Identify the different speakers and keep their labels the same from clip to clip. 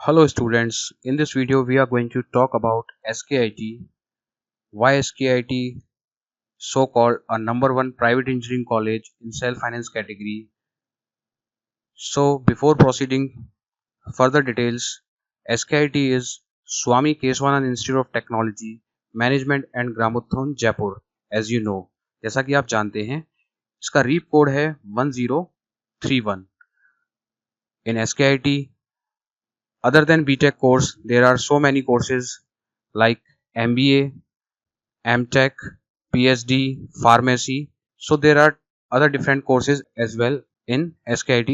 Speaker 1: Hello students, in this video we are going to talk about SKIT, why SKIT so called a number one private engineering college in self-finance category. So before proceeding further details, SKIT is Swami Keswanand Institute of Technology, Management and Gramothon Jaipur, as you know. जैसा कि आप जानते हैं, इसका reap code है 1031. In SKIT, other than BTech course, there are so many courses like MBA, MTech, PhD, pharmacy. So there are other different courses as well in SKIT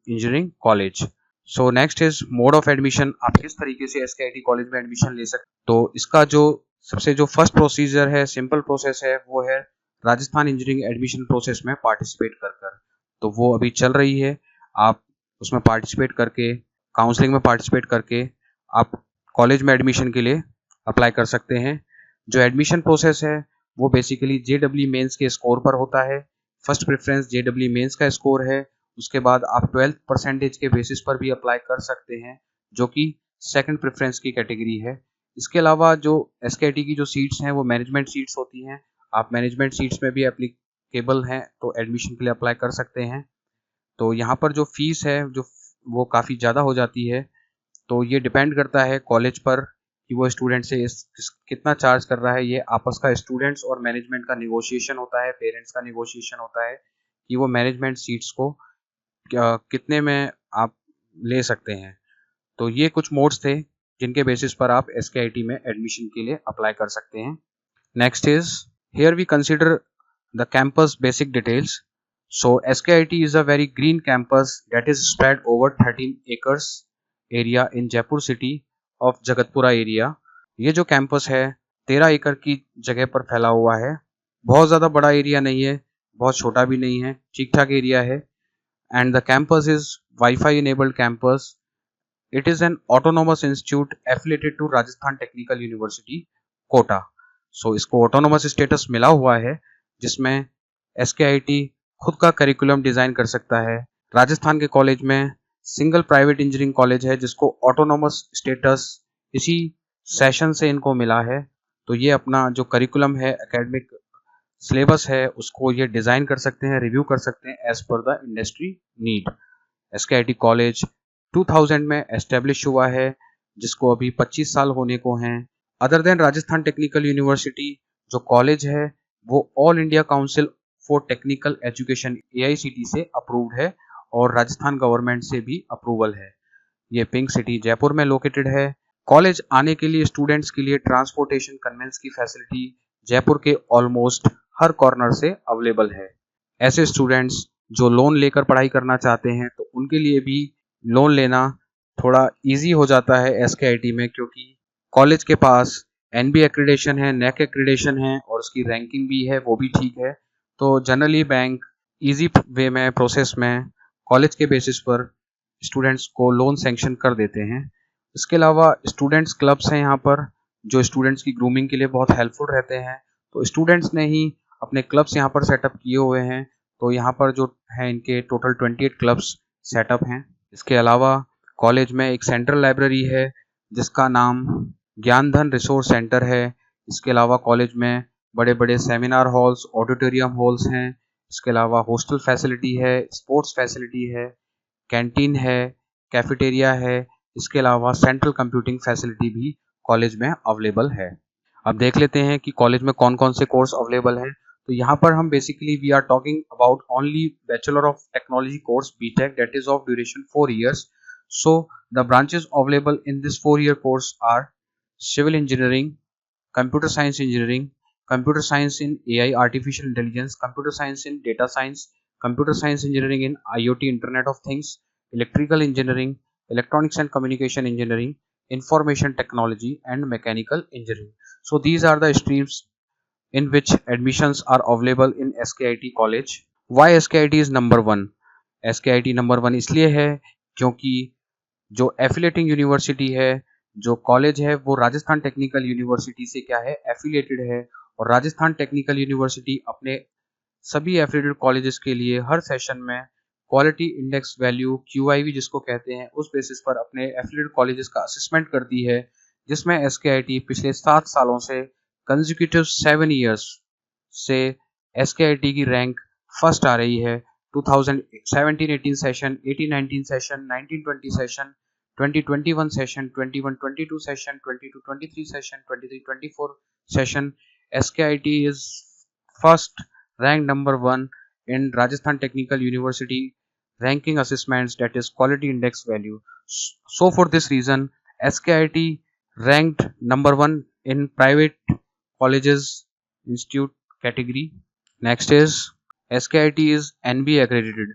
Speaker 1: Engineering College. So next is mode of admission. आप किस तरीके से SKIT college में admission ले सकते, तो इसका जो सबसे जो फर्स्ट प्रोसीजर है, सिंपल प्रोसेस है, वो है राजस्थान इंजीनियरिंग एडमिशन प्रोसेस में पार्टिसिपेट कर तो वो अभी चल रही है। आप उसमें पार्टिसिपेट करके, काउंसलिंग में पार्टिसिपेट करके आप कॉलेज में एडमिशन के लिए अप्लाई कर सकते हैं। जो एडमिशन प्रोसेस है वो बेसिकली JEE मेंस के स्कोर पर होता है। फर्स्ट प्रेफरेंस JEE मेंस का स्कोर है, उसके बाद आप 12th परसेंटेज के बेसिस पर भी अप्लाई कर सकते हैं, जो कि सेकंड प्रेफरेंस की कैटेगरी है। इसके अलावा जो SKIT की जो सीट्स हैं वो मैनेजमेंट सीट्स होती हैं। आप मैनेजमेंट सीट्स में भी एप्लीकेबल हैं तो एडमिशन के लिए अप्लाई कर सकते हैं। तो यहाँ पर जो फीस है जो वो काफ़ी ज़्यादा हो जाती है, तो ये डिपेंड करता है कॉलेज पर कि वो स्टूडेंट से कितना चार्ज कर रहा है। ये आपस का स्टूडेंट्स और मैनेजमेंट का निगोशिएशन होता है, पेरेंट्स का निगोशिएशन होता है कि वो मैनेजमेंट सीट्स को कितने में आप ले सकते हैं। तो ये कुछ मोड्स थे जिनके बेसिस पर आप SKIT में एडमिशन के लिए अप्लाई कर सकते हैं। Next is here we consider the campus basic details. So SKIT is a very green campus that is spread over 13 acres area in Jaipur city of Jagatpura area. ये जो कैंपस है 13 एकड़ की जगह पर फैला हुआ है। बहुत ज़्यादा बड़ा एरिया नहीं है, बहुत छोटा भी नहीं है, ठीक ठाक एरिया है। And the campus is wifi enabled campus. It is an autonomous institute affiliated to Rajasthan technical university Kota. So इसको ऑटोनोमस स्टेटस मिला हुआ है जिसमें SKIT खुद का करिकुलम डिज़ाइन कर सकता है। राजस्थान के कॉलेज में सिंगल प्राइवेट इंजीनियरिंग कॉलेज है जिसको ऑटोनोमस स्टेटस इसी सेशन से इनको मिला है। तो ये अपना जो करिकुलम है, एकेडमिक सिलेबस है, उसको ये डिज़ाइन कर सकते हैं, रिव्यू कर सकते हैं as per the industry need. SKIT college 2000 में एस्टेब्लिश हुआ है, जिसको अभी 25 साल होने को हैं। Other than Rajasthan technical university, जो कॉलेज है वो all India council for technical education AICT से अप्रूव्ड है और राजस्थान गवर्नमेंट से भी अप्रूवल है। ये पिंक सिटी जयपुर में लोकेटेड है। कॉलेज आने के लिए स्टूडेंट्स के लिए ट्रांसपोर्टेशन कन्वेंस की फैसिलिटी जयपुर के ऑलमोस्ट हर कॉर्नर से अवेलेबल है। ऐसे स्टूडेंट्स जो लोन लेकर पढ़ाई करना चाहते हैं तो उनके लिए भी लोन लेना थोड़ा इजी हो जाता है SKIT में, क्योंकि कॉलेज के पास NB एक्रीडेशन है, NAC एक्रीडेशन है और उसकी रैंकिंग भी है, वो भी ठीक है। तो जनरली बैंक इजी वे में प्रोसेस में कॉलेज के बेसिस पर स्टूडेंट्स को लोन सैंक्शन कर देते हैं। इसके अलावा स्टूडेंट्स क्लब्स हैं यहाँ पर, जो स्टूडेंट्स की ग्रूमिंग के लिए बहुत हेल्पफुल रहते हैं। तो स्टूडेंट्स ने ही अपने क्लब्स यहाँ पर सेटअप किए हुए हैं। तो यहाँ पर जो है इनके टोटल 28 क्लब्स सेटअप हैं। इसके अलावा कॉलेज में एक सेंट्रल लाइब्रेरी है जिसका नाम ज्ञानधन रिसोर्स सेंटर है। इसके अलावा कॉलेज में बड़े बड़े सेमिनार हॉल्स, ऑडिटोरियम हॉल्स हैं। इसके अलावा हॉस्टल फैसिलिटी है, स्पोर्ट्स फैसिलिटी है, कैंटीन है, कैफेटेरिया है। इसके अलावा सेंट्रल कंप्यूटिंग फैसिलिटी भी कॉलेज में अवेलेबल है। अब देख लेते हैं कि कॉलेज में कौन कौन से कोर्स अवेलेबल हैं। तो यहाँ पर हम basically we are talking about only bachelor of technology course BTech, that is of duration 4 years. So the branches available in this 4-year course are civil engineering, computer science engineering, computer science in AI artificial intelligence, computer science in data science, computer science engineering in IoT Internet of Things, electrical engineering, electronics and communication engineering, information technology and mechanical engineering. So these are the streams in which admissions are available in SKIT college. Why SKIT is number one? SKIT number one इसलिए है क्योंकि जो एफिलेटिंग university है, जो college है वो Rajasthan technical university से क्या है, एफिलेटेड है। और राजस्थान टेक्निकल यूनिवर्सिटी अपने सभी एफिलेटेड कॉलेजेस के लिए हर सेशन में क्वालिटी इंडेक्स वैल्यू QIV जिसको कहते हैं, उस बेसिस पर अपने एफिलिएटेड कॉलेजेस का असेसमेंट करती है, जिसमें SKIT पिछले 7 सालों से कंसेक्यूटिव 7 ईयर्स से SKIT की रैंक फर्स्ट आ रही है। 2017-18 session, 18-19 session, 19-20 session, 2021 session, 21-22 session, 22-23 session, 23-24 session, SKIT is first ranked number 1 in Rajasthan Technical University ranking assessments, that is quality index value. So for this reason, SKIT ranked number 1 in private colleges institute category. Next is SKIT is NBA accredited.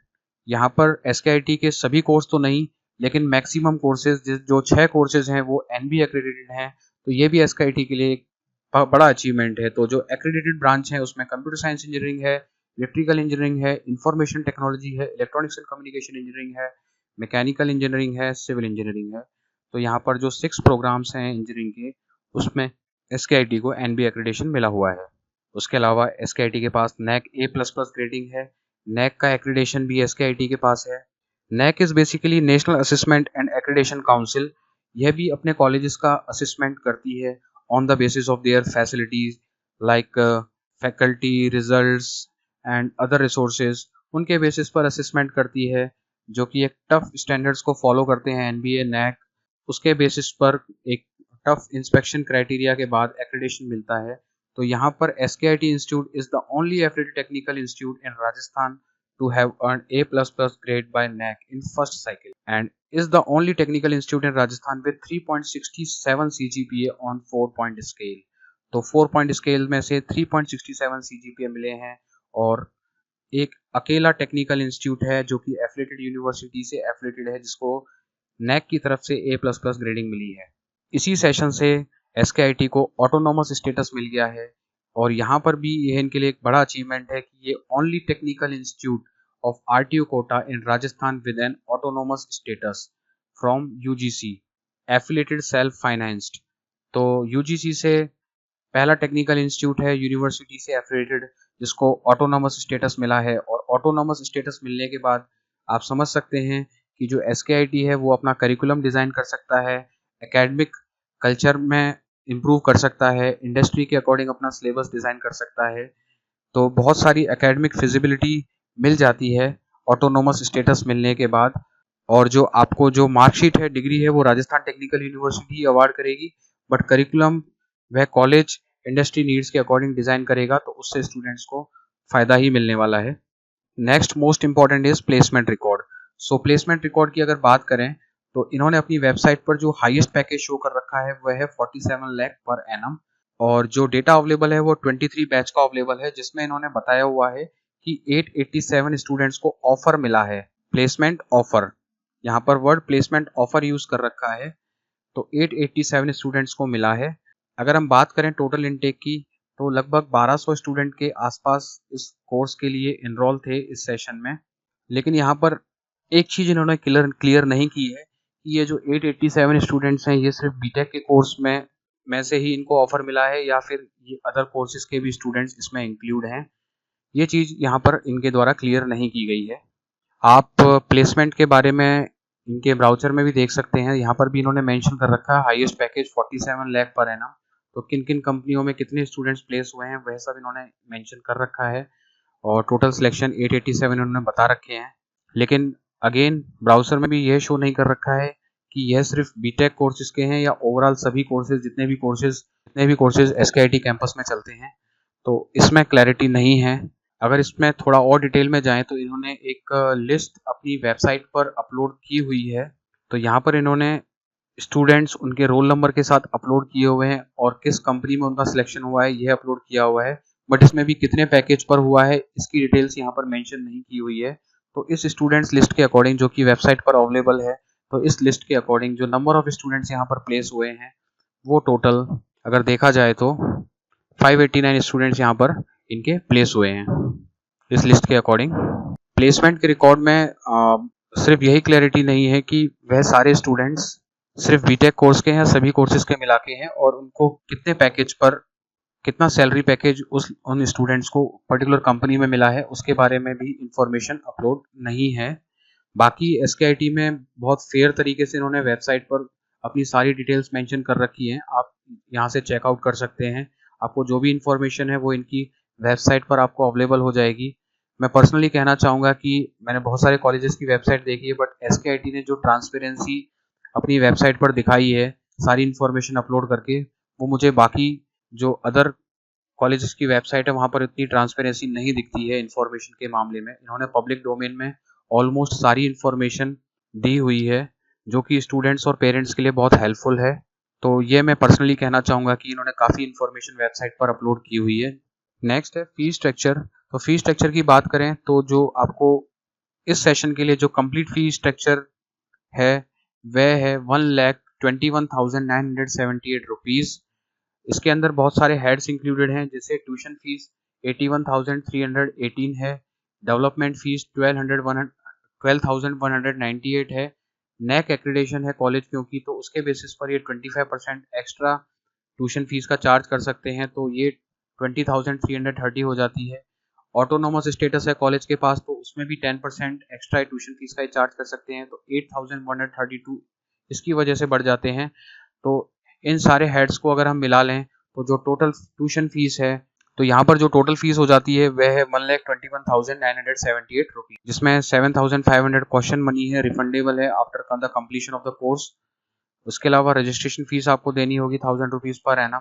Speaker 1: यहाँ पर SKIT के सभी course तो नहीं, लेकिन maximum courses जो 6 courses हैं वो NBA accredited हैं, तो ये भी SKIT के लिए एक बड़ा अचीवमेंट है। तो जो accredited ब्रांच है उसमें कंप्यूटर साइंस इंजीनियरिंग है, इलेक्ट्रिकल इंजीनियरिंग है, इंफॉर्मेशन टेक्नोलॉजी है, इलेक्ट्रॉनिक्स एंड कम्युनिकेशन इंजीनियरिंग है, मैकेनिकल इंजीनियरिंग है, सिविल इंजीनियरिंग है। तो यहाँ पर जो 6 प्रोग्राम्स हैं इंजीनियरिंग के, उसमें SKIT को NBA accreditation मिला हुआ है। उसके अलावा SKIT के पास NAC A++ ग्रेडिंग है। NAC का एक्रेडिटेशन भी SKIT के पास है। NAC is basically national assessment and accreditation council. यह भी अपने कॉलेजेस का असेसमेंट करती है on the basis of their facilities like faculty, results and other resources. उनके बेसिस पर असेसमेंट करती है, जो कि एक टफ स्टैंडर्ड्स को फॉलो करते हैं NBA, NAC। उसके बेसिस पर एक टफ इंस्पेक्शन क्राइटेरिया के बाद एक्रेडिटेशन मिलता है। तो यहाँ पर SKIT Institute is the only affiliated technical institute in Rajasthan to have earned A++ grade by NAC in first cycle, and is the only technical institute in Rajasthan with 3.67 CGPA on 4-point scale. तो 4-point scale में से 3.67 CGPA मिले हैं, और एक अकेला technical institute है जो कि एफिलिएटेड यूनिवर्सिटी से एफिलिएटेड है, जिसको NAC की तरफ से A++ ग्रेडिंग मिली है। इसी सेशन से SKIT को ऑटोनॉमस स्टेटस मिल गया है, और यहाँ पर भी यह इनके लिए एक बड़ा अचीवमेंट है कि ये only technical institute of RTO Kota in Rajasthan with an autonomous status from UGC, affiliated self financed. तो UGC से पहला टेक्निकल इंस्टीट्यूट है यूनिवर्सिटी से एफिलिएटेड जिसको ऑटोनॉमस स्टेटस मिला है, और ऑटोनॉमस स्टेटस मिलने के बाद आप समझ सकते हैं कि जो SKIT है वो अपना करिकुलम डिज़ाइन कर सकता है, एकेडमिक कल्चर में इम्प्रूव कर सकता है, इंडस्ट्री के अकॉर्डिंग अपना सिलेबस डिज़ाइन कर सकता है। तो बहुत सारी एकेडमिक फिजिबिलिटी मिल जाती है ऑटोनोमस स्टेटस मिलने के बाद, और जो आपको जो मार्कशीट है, डिग्री है, वो राजस्थान टेक्निकल यूनिवर्सिटी अवार्ड करेगी, बट करिकुलम वह कॉलेज इंडस्ट्री नीड्स के अकॉर्डिंग डिज़ाइन करेगा, तो उससे स्टूडेंट्स को फ़ायदा ही मिलने वाला है। Next most important is placement record. So placement record की अगर बात करें तो इन्होंने अपनी वेबसाइट पर जो हाईएस्ट पैकेज शो कर रखा है वह है 47 लाख पर एनम, और जो डेटा अवेलेबल है वो 23 बैच का अवेलेबल है, जिसमें इन्होंने बताया हुआ है कि 887 स्टूडेंट्स को ऑफर मिला है, प्लेसमेंट ऑफर। यहाँ पर वर्ड प्लेसमेंट ऑफर यूज कर रखा है, तो 887 स्टूडेंट्स को मिला है। अगर हम बात करें टोटल इनटेक की, तो लगभग 1200 स्टूडेंट के आसपास इस कोर्स के लिए इनरोल थे इस सेशन में। लेकिन यहाँ पर एक चीज़ इन्होंने क्लियर नहीं की है कि ये जो 887 स्टूडेंट्स हैं ये सिर्फ बीटेक के कोर्स में से ही इनको ऑफर मिला है, या फिर ये अदर कोर्सेज के भी स्टूडेंट्स इसमें इंक्लूड हैं। ये चीज़ यहाँ पर इनके द्वारा क्लियर नहीं की गई है। आप प्लेसमेंट के बारे में इनके ब्राउचर में भी देख सकते हैं, यहाँ पर भी इन्होंने मेंशन कर रखा है highest package 47 lakh per annum. तो किन किन कंपनियों में कितने स्टूडेंट्स प्लेस हुए हैं वह सब इन्होंने मेंशन कर रखा है, और टोटल सिलेक्शन 887 इन्होंने बता रखे हैं। लेकिन अगेन ब्राउजर में भी यह शो नहीं कर रखा है कि यह सिर्फ बीटेक कोर्सेज के हैं या ओवरऑल सभी कोर्सेज, जितने भी कोर्सेज SKIT कैंपस में चलते हैं, तो इसमें क्लैरिटी नहीं है। अगर इसमें थोड़ा और डिटेल में जाएं तो इन्होंने एक लिस्ट अपनी वेबसाइट पर अपलोड की हुई है। तो यहाँ पर इन्होंने स्टूडेंट्स उनके रोल नंबर के साथ अपलोड किए हुए हैं, और किस कंपनी में उनका सिलेक्शन हुआ है यह अपलोड किया हुआ है, बट इसमें भी कितने पैकेज पर हुआ है इसकी डिटेल्स यहाँ पर मेंशन नहीं की हुई है। तो इस स्टूडेंट्स लिस्ट के अकॉर्डिंग जो कि वेबसाइट पर अवेलेबल है, तो इस लिस्ट के अकॉर्डिंग जो नंबर ऑफ स्टूडेंट्स यहाँ पर प्लेस हुए हैं वो टोटल अगर देखा जाए तो 589 स्टूडेंट्स यहाँ पर इनके प्लेस हुए हैं इस लिस्ट के अकॉर्डिंग। प्लेसमेंट के रिकॉर्ड में सिर्फ यही क्लैरिटी नहीं है कि वह सारे स्टूडेंट्स सिर्फ बीटेक कोर्स के हैं, सभी कोर्सेज के मिला के हैं, और उनको कितने पैकेज पर कितना सैलरी पैकेज उन स्टूडेंट्स को पर्टिकुलर कंपनी में मिला है उसके बारे में भी इंफॉर्मेशन अपलोड नहीं है। बाकी SKIT में बहुत फेयर तरीके से इन्होंने वेबसाइट पर अपनी सारी डिटेल्स मेंशन कर रखी हैं, आप यहाँ से चेकआउट कर सकते हैं। आपको जो भी इंफॉर्मेशन है वो इनकी वेबसाइट पर आपको अवेलेबल हो जाएगी। मैं पर्सनली कहना चाहूँगा कि मैंने बहुत सारे कॉलेजेस की वेबसाइट देखी है, बट SKIT ने जो ट्रांसपेरेंसी अपनी वेबसाइट पर दिखाई है सारी इन्फॉर्मेशन अपलोड करके, वो मुझे बाकी जो अदर कॉलेजेस की वेबसाइट है वहाँ पर इतनी ट्रांसपेरेंसी नहीं दिखती है इन्फॉर्मेशन के मामले में। इन्होंने पब्लिक डोमेन में ऑलमोस्ट सारी इन्फॉर्मेशन दी हुई है, जो कि स्टूडेंट्स और पेरेंट्स के लिए बहुत हेल्पफुल है। तो ये मैं पर्सनली कहना चाहूँगा कि इन्होंने काफ़ी इन्फॉर्मेशन वेबसाइट पर अपलोड की हुई है। नेक्स्ट है फीस स्ट्रक्चर। तो फीस स्ट्रक्चर की बात करें तो जो आपको इस सेशन के लिए जो कंप्लीट फीस स्ट्रक्चर है वह है 1,21,978 रुपीज़। इसके अंदर बहुत सारे हेड्स इंक्लूडेड हैं, जैसे ट्यूशन फीस 81,318 है, डेवलपमेंट फीस 12,198 है, नेक एक्रेडिटेशन है कॉलेज क्योंकि, तो उसके बेसिस पर ये 25% एक्स्ट्रा ट्यूशन फीस का चार्ज कर सकते हैं, तो ये 20,330 हो जाती है। ऑटोनोमस स्टेटस है कॉलेज के पास, तो उसमें भी 10% एक्स्ट्रा ट्यूशन फीस का चार्ज कर सकते हैं, तो 8,132 इसकी वजह से बढ़ जाते हैं। तो इन सारे हेड्स को अगर हम मिला लें तो जो टोटल ट्यूशन फीस है, तो यहाँ पर जो टोटल फीस हो जाती है वह है 1,21,978 रुपीज, जिसमें 7,500 क्वेश्चन मनी है, रिफंडेबल है after the completion of the course. उसके अलावा रजिस्ट्रेशन फीस आपको देनी होगी 1,000 रुपीज पर एनम,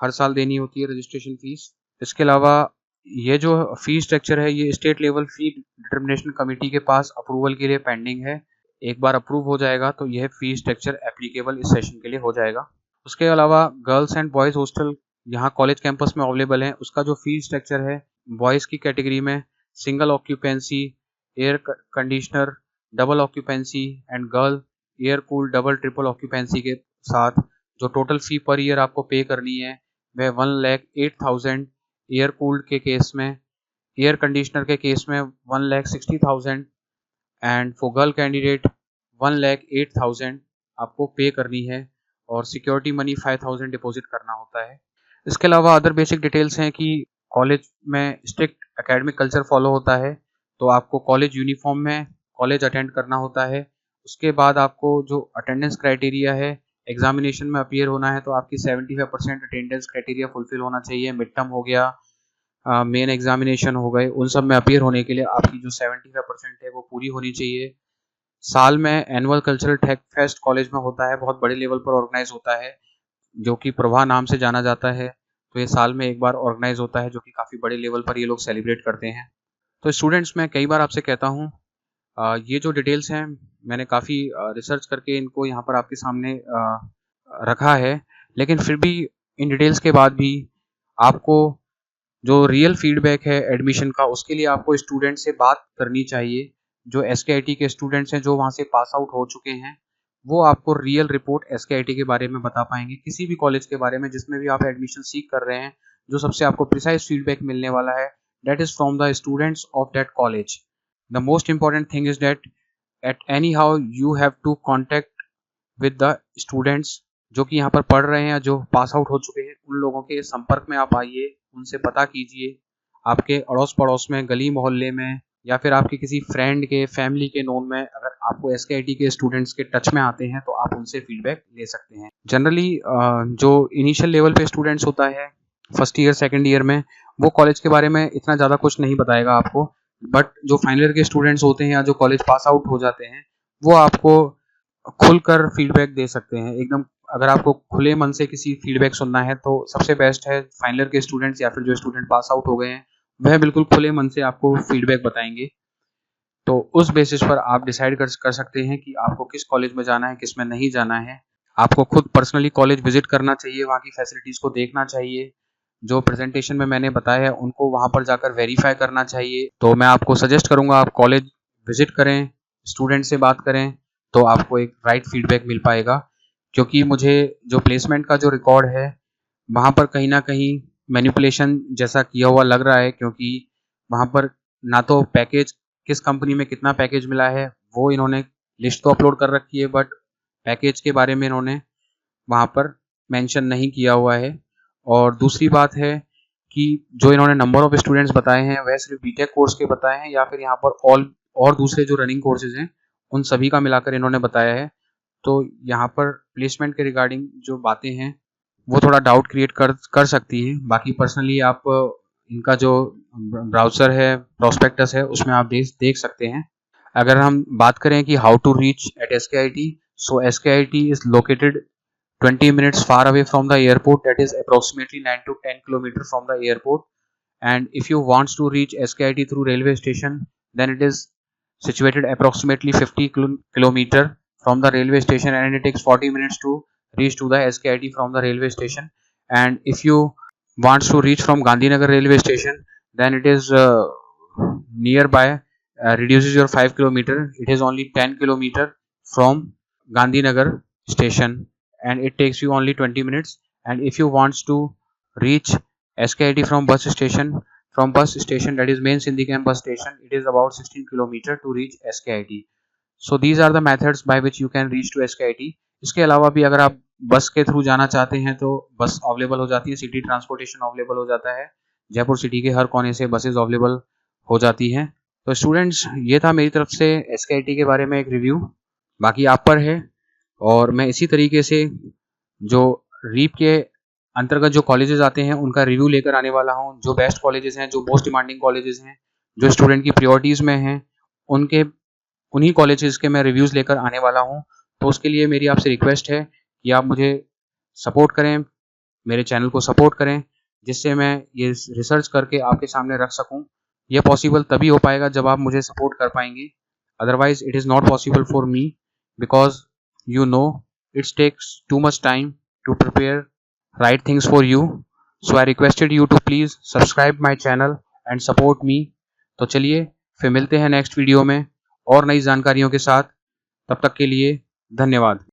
Speaker 1: हर साल देनी होती है रजिस्ट्रेशन फीस। इसके अलावा ये जो फी स्ट्रक्चर है ये स्टेट लेवल फी डिटर्मिनेशन कमेटी के पास अप्रूवल के लिए पेंडिंग है। एक बार अप्रूव हो जाएगा तो यह फी स्ट्रक्चर एप्लीकेबल इस सेशन के लिए हो जाएगा। उसके अलावा गर्ल्स एंड बॉयज़ हॉस्टल यहाँ कॉलेज कैंपस में अवेलेबल है। उसका जो फी स्ट्रक्चर है, बॉयज़ की कैटेगरी में single occupancy air conditioner double occupancy and girl air cool double triple occupancy के साथ जो टोटल फी पर ईयर आपको पे करनी है वह 1,08,000 एयर कूल्ड के केस में, एयर कंडीशनर के केस में 1,60,000 एंड फॉर गर्ल कैंडिडेट 1,08,000 आपको पे करनी है और सिक्योरिटी मनी 5,000 डिपॉजिट करना होता है। इसके अलावा अदर बेसिक डिटेल्स हैं कि कॉलेज में स्ट्रिक्ट एकेडमिक कल्चर फॉलो होता है, तो आपको कॉलेज यूनिफॉर्म में कॉलेज अटेंड करना होता है। उसके बाद आपको जो अटेंडेंस क्राइटेरिया है, एग्जामिनेशन में अपीयर होना है तो आपकी 75% अटेंडेंस क्राइटेरिया फुलफिल होना चाहिए। मिड टर्म हो गया, मेन एग्जामिनेशन हो गए, उन सब में अपीयर होने के लिए आपकी जो 75% है वो पूरी होनी चाहिए। साल में annual cultural tech fest college में होता है, बहुत बड़े लेवल पर ऑर्गेनाइज होता है, जो कि प्रभा नाम से जाना जाता है। तो ये साल में एक बार ऑर्गेनाइज होता है, जो कि काफ़ी बड़े लेवल पर ये लोग सेलिब्रेट करते हैं। तो स्टूडेंट्स, मैं कई बार आपसे कहता हूँ ये जो डिटेल्स हैं मैंने काफ़ी रिसर्च करके इनको यहाँ पर आपके सामने रखा है, लेकिन फिर भी इन डिटेल्स के बाद भी आपको जो रियल फीडबैक है एडमिशन का, उसके लिए आपको स्टूडेंट से बात करनी चाहिए। जो SKIT के स्टूडेंट्स हैं जो वहाँ से पास आउट हो चुके हैं, वो आपको रियल रिपोर्ट SKIT के बारे में बता पाएंगे, किसी भी कॉलेज के बारे में जिसमें भी आप एडमिशन सीख कर रहे हैं। जो सबसे आपको प्रिसाइज फीडबैक मिलने वाला है, that is from the students of that college. The most important thing is that at any how you have to contact with the students जो कि यहाँ पर पढ़ रहे हैं, जो पास आउट हो चुके हैं, उन लोगों के संपर्क में आप आइए, उनसे पता कीजिए। आपके अड़ोस पड़ोस में, गली मोहल्ले में, या फिर आपके किसी फ्रेंड के, फैमिली के नोन में अगर आपको SKIT के स्टूडेंट्स के टच में आते हैं तो आप उनसे फीडबैक ले सकते हैं। जनरली जो इनिशियल लेवल पे स्टूडेंट्स होता है फर्स्ट ईयर सेकेंड ईयर में, वो कॉलेज के बारे में इतना ज़्यादा कुछ नहीं बताएगा आपको, बट जो फाइनल ईयर के स्टूडेंट्स होते हैं या जो कॉलेज पास आउट हो जाते हैं, वो आपको खुलकर फीडबैक दे सकते हैं एकदम। अगर आपको खुले मन से किसी फीडबैक सुनना है तो सबसे बेस्ट है फाइनल ईयर के स्टूडेंट्स या फिर जो स्टूडेंट पास आउट हो गए हैं, वह बिल्कुल खुले मन से आपको फीडबैक बताएंगे। तो उस बेसिस पर आप डिसाइड कर सकते हैं कि आपको किस कॉलेज में जाना है, किस में नहीं जाना है। आपको खुद पर्सनली कॉलेज विजिट करना चाहिए, वहाँ की फैसिलिटीज़ को देखना चाहिए, जो प्रेजेंटेशन में मैंने बताया है उनको वहाँ पर जाकर वेरीफाई करना चाहिए। तो मैं आपको सजेस्ट करूँगा आप कॉलेज विजिट करें, स्टूडेंट से बात करें, तो आपको एक राइट फीडबैक मिल पाएगा। क्योंकि मुझे जो प्लेसमेंट का जो रिकॉर्ड है वहाँ पर कहीं ना कहीं मैनिपुलेशन जैसा किया हुआ लग रहा है, क्योंकि वहाँ पर ना तो पैकेज, किस कंपनी में कितना पैकेज मिला है वो इन्होंने लिस्ट तो अपलोड कर रखी है, बट पैकेज के बारे में इन्होंने वहाँ पर मेंशन नहीं किया हुआ है। और दूसरी बात है कि जो इन्होंने नंबर ऑफ स्टूडेंट्स बताए हैं वह सिर्फ बीटेक कोर्स के बताए हैं या फिर यहाँ पर और दूसरे जो रनिंग कोर्सेज हैं उन सभी का मिलाकर इन्होंने बताया है। तो यहाँ पर प्लेसमेंट के रिगार्डिंग जो बातें हैं वो थोड़ा डाउट क्रिएट कर सकती है। बाकी पर्सनली आप इनका जो ब्राउज़र है, प्रोस्पेक्टस है, उसमें आप देख सकते हैं। अगर हम बात करें कि how to reach at SKIT, so SKIT is located 20 minutes far away from the airport, that is approximately 9 to 10 kilometers from the airport. And if you wants to reach SKIT through railway station, then it is situated approximately 50 kilometer from the railway station, and it takes 40 minutes to reach to the SKIT from the railway station. And if you wants to reach from Gandhinagar railway station, then it is nearby, reduces your 5 kilometer. It is only 10 kilometer from Gandhinagar station, and it takes you only 20 minutes. And if you wants to reach SKIT from bus station, that is main Sindhi Camp bus station, it is about 16 kilometer to reach SKIT. So these are the methods by which you can reach to SKIT. इसके अलावा भी अगर आप बस के through जाना चाहते हैं तो बस अवेलेबल हो जाती है, सिटी ट्रांसपोर्टेशन अवेलेबल हो जाता है, जयपुर सिटी के हर कोने से बसेस अवेलेबल हो जाती हैं। तो स्टूडेंट्स, ये था मेरी तरफ से SKIT के बारे में एक रिव्यू, बाकी आप पर है। और मैं इसी तरीके से जो रीप के अंतर्गत जो कॉलेजेस आते हैं उनका रिव्यू लेकर आने वाला हूँ। जो बेस्ट कॉलेजेस हैं, जो मोस्ट डिमांडिंग कॉलेजेस हैं, जो स्टूडेंट की प्रायोरिटीज़ में हैं, उन्हीं कॉलेजेस के मैं रिव्यूज़ लेकर आने वाला हूँ। तो उसके लिए मेरी आपसे रिक्वेस्ट है कि आप मुझे सपोर्ट करें, मेरे चैनल को सपोर्ट करें, जिससे मैं ये रिसर्च करके आपके सामने रख सकूँ। यह पॉसिबल तभी हो पाएगा जब आप मुझे सपोर्ट कर पाएंगे, otherwise it is not possible for me, because you know it takes too much time to prepare right things for you. So I requested you to please subscribe my channel and support me. तो चलिए फिर मिलते हैं next video में और नई जानकारियों के साथ। तब तक के लिए धन्यवाद।